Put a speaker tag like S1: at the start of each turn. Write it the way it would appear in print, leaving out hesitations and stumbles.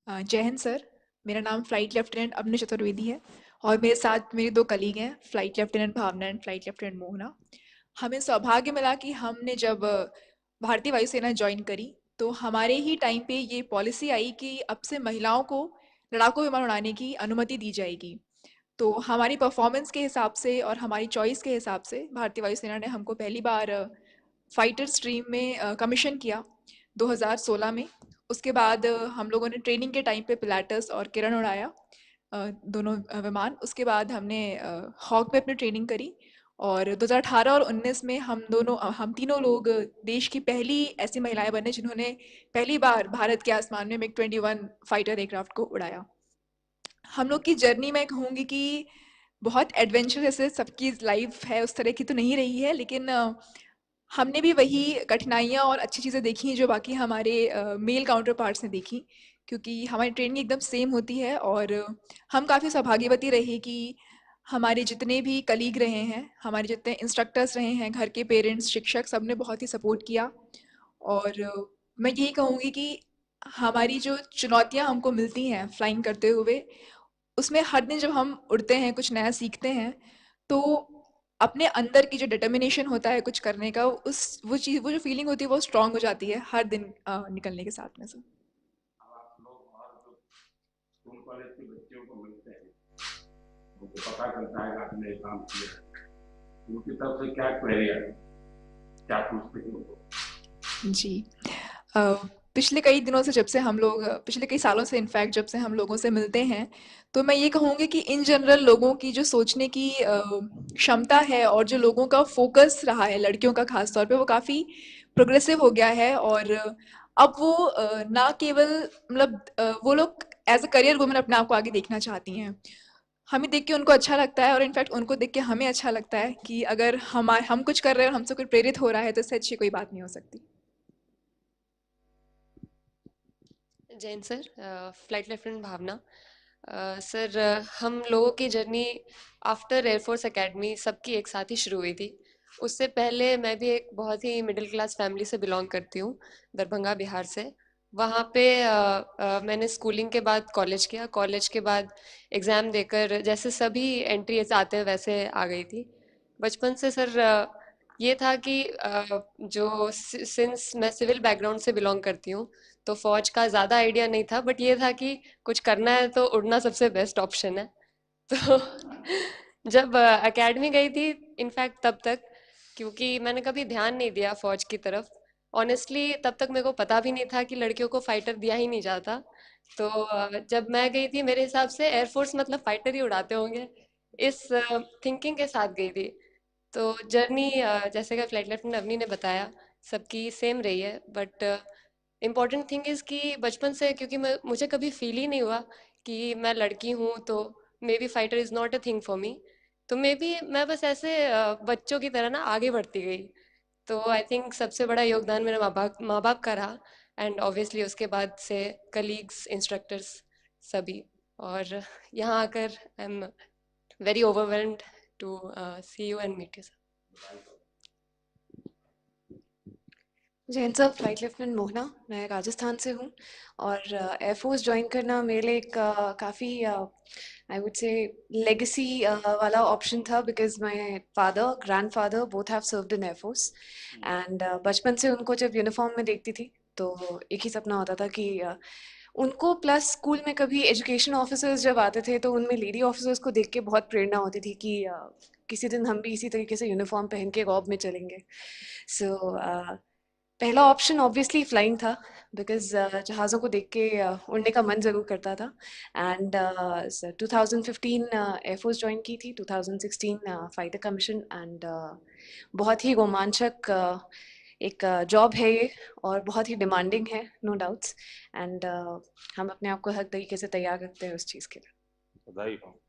S1: जय हिंद सर। मेरा नाम फ़्लाइट लेफ्टिनेंट अवनी चतुर्वेदी है और मेरे साथ मेरी दो कलीग हैं, flight lieutenant Bhavna and flight lieutenant Mohana. हमें सौभाग्य मिला कि हमने जब भारतीय वायुसेना ज्वाइन करी तो हमारे ही टाइम पे ये पॉलिसी आई कि अब से महिलाओं को लड़ाकू विमान उड़ाने की अनुमति दी जाएगी। तो हमारी परफॉर्मेंस के हिसाब से और हमारी चॉइस के हिसाब से भारतीय वायुसेना ने हमको पहली बार फाइटर स्ट्रीम में कमीशन किया 2016 में। उसके बाद हम लोगों ने ट्रेनिंग के टाइम पे पिलाटस और किरण उड़ाया, दोनों विमान। उसके बाद हमने हॉक पे अपनी ट्रेनिंग करी और 2018 और 19 में हम तीनों लोग देश की पहली ऐसी महिलाएं बने जिन्होंने पहली बार भारत के आसमान में मिग 21 फाइटर एयरक्राफ्ट को उड़ाया। हम लोग की जर्नी मैं कहूँगी कि बहुत एडवेंचर जैसे सबकी लाइफ है उस तरह की तो नहीं रही है, लेकिन हमने भी वही कठिनाइयाँ और अच्छी चीज़ें देखी हैं जो बाकी हमारे मेल काउंटर पार्ट्स ने देखी, क्योंकि हमारी ट्रेनिंग एकदम सेम होती है। और हम काफ़ी सौभाग्यवती रहे कि हमारे जितने भी कलीग रहे हैं, हमारे जितने इंस्ट्रक्टर्स रहे हैं, घर के पेरेंट्स, शिक्षक, सब ने बहुत ही सपोर्ट किया। और मैं यही कहूँगी कि हमारी जो चुनौतियाँ हमको मिलती हैं फ्लाइंग करते हुए, उसमें हर दिन जब हम उड़ते हैं कुछ नया सीखते हैं, तो अपने अंदर की जो डिटर्मिनेशन होता है कुछ करने का, उस वो चीज़, वो जो फीलिंग होती है वो स्ट्रांग हो जाती है हर दिन निकलने के साथ में से।
S2: आप लोग और जो स्कूल कॉलेज के बच्चों को मिलते हैं उनको पता चलता है कि आपने ये काम किया है, उनकी तरफ से क्या क्वेरी आती है, क्या पूछते हैं उनको?
S1: जी। अ, पिछले कई दिनों से, जब से हम लोग पिछले कई सालों से इनफैक्ट जब से हम लोगों से मिलते हैं, तो मैं ये कहूँगी कि इन जनरल लोगों की जो सोचने की क्षमता है और जो लोगों का फोकस रहा है, लड़कियों का खास तौर पे, वो काफ़ी प्रोग्रेसिव हो गया है। और अब वो ना केवल मतलब वो लोग एज अ करियर वुमेन अपने आप को आगे देखना चाहती हैं। हमें देख के उनको अच्छा लगता है और इनफैक्ट उनको देख के हमें अच्छा लगता है कि अगर हम कुछ कर रहे हैं और हमसे कोई प्रेरित हो रहा है तो इससे अच्छी कोई बात नहीं हो सकती।
S3: जैन सर, फ्लाइट लेफ्टिनेंट भावना। सर, हम लोगों की जर्नी आफ्टर एयरफोर्स एकेडमी सबकी एक साथ ही शुरू हुई थी। उससे पहले मैं भी एक बहुत ही मिडिल क्लास फैमिली से बिलोंग करती हूँ, दरभंगा बिहार से। वहाँ पे मैंने स्कूलिंग के बाद कॉलेज किया। कॉलेज के बाद एग्ज़ाम देकर जैसे सभी एंट्री आते हैं वैसे आ गई थी। बचपन से सर ये था कि जो सिंस मैं सिविल बैकग्राउंड से बिलोंग करती हूँ, तो फौज का ज़्यादा आइडिया नहीं था, बट ये था कि कुछ करना है तो उड़ना सबसे बेस्ट ऑप्शन है। तो जब एकेडमी गई थी, इनफैक्ट तब तक, क्योंकि मैंने कभी ध्यान नहीं दिया फौज की तरफ। ऑनेस्टली तब तक मेरे को पता भी नहीं था कि लड़कियों को फाइटर दिया ही नहीं जाता। तो जब मैं गई थी, मेरे हिसाब से एयरफोर्स मतलब फाइटर ही उड़ाते होंगे, इस थिंकिंग के साथ गई थी। तो जर्नी जैसे कि फ्लाइट लेफ्टिनेंट अवनी ने बताया, सबकी सेम रही है। बट इम्पॉर्टेंट थिंग इज़ कि बचपन से, क्योंकि मुझे कभी फील ही नहीं हुआ कि मैं लड़की हूँ, तो may be fighter is not a thing for me. तो मे बी मैं बस ऐसे बच्चों की तरह ना आगे बढ़ती गई। तो आई थिंक सबसे बड़ा योगदान मेरे माँ बाप का रहा। एंड ऑब्वियसली उसके बाद से कलीग्स, इंस्ट्रक्टर्स, सभी। और यहाँ आकर I am very overwhelmed to see you and meet you.
S4: Jain साहब, फ्लाइट लेफ्टिनेंट मोहना। मैं राजस्थान से हूँ और एयरफोर्स ज्वाइन करना मेरे लिए एक काफ़ी आई वुड से लेगेसी वाला ऑप्शन था, because my father, grandfather both have served in air force. And बचपन से उनको जब यूनिफॉर्म में देखती थी तो एक ही सपना होता था कि उनको, प्लस स्कूल में कभी एजुकेशन ऑफिसर्स जब आते थे तो उनमें लेडी ऑफिसर्स को देख के बहुत प्रेरणा होती थी कि किसी दिन हम भी इसी तरीके से यूनिफॉर्म पहन के रॉब में चलेंगे। सो पहला ऑप्शन ऑब्वियसली फ्लाइंग था, बिकॉज जहाज़ों को देख के उड़ने का मन ज़रूर करता था। एंड 2015 एयरफोर्स ज्वाइन की थी, 2016 फाइटर कमीशन। एंड बहुत ही रोमांचक एक जॉब है ये, और बहुत ही डिमांडिंग है, नो डाउट्स। एंड हम अपने आप को हर तरीके से तैयार रखते हैं उस चीज़ के लिए।
S2: बधाई हो।